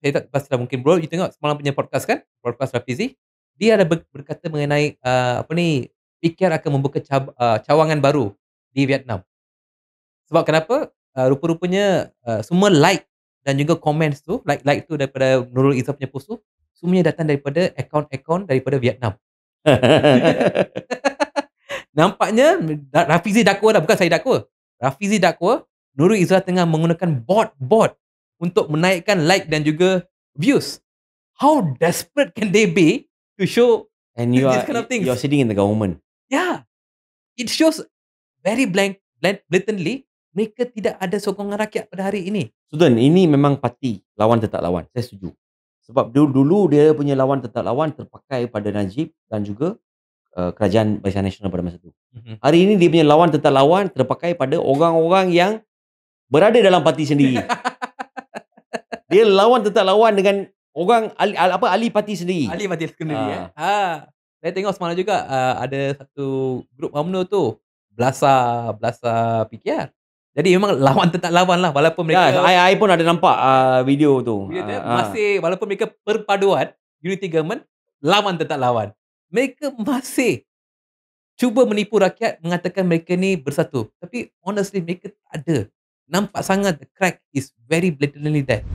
saya tak pasal mungkin bro you tengok semalam punya podcast kan, podcast Rafizi, dia ada berkata mengenai, apa ni, PKR akan membuka cawangan baru di Vietnam. Sebab kenapa? Rupa-rupanya, semua like dan juga comments tu, like tu daripada Nurul Izzah punya post tu, semuanya datang daripada akaun-akaun daripada Vietnam. Nampaknya Rafizi dakwa dah, bukan saya dakwa. Rafizi dakwa, Nurul Izzah tengah menggunakan bot untuk menaikkan like dan juga views. How desperate can they be to show And this kind of things? you're sitting in the government. Yeah. It shows very blatantly mereka tidak ada sokongan rakyat pada hari ini. Sudun, ini memang parti lawan tetap lawan. Saya setuju. Sebab dulu dia punya lawan tetap lawan terpakai pada Najib dan juga kerajaan Barisan Nasional pada masa itu. Hari ini dia punya lawan tetap lawan terpakai pada orang-orang yang berada dalam parti sendiri. Dia lawan tetap lawan dengan orang ahli parti sendiri. Ahli parti sendiri. Saya tengok semalam juga ada satu grup UMNO tu Belasa PKR. Jadi memang lawan tetap lawan lah, walaupun mereka I pun ada nampak video tu. Masih walaupun mereka perpaduan unity government, lawan tetap lawan. Mereka masih cuba menipu rakyat mengatakan mereka ni bersatu. Tapi honestly mereka tak ada. Nampak sangat the crack is very blatantly there.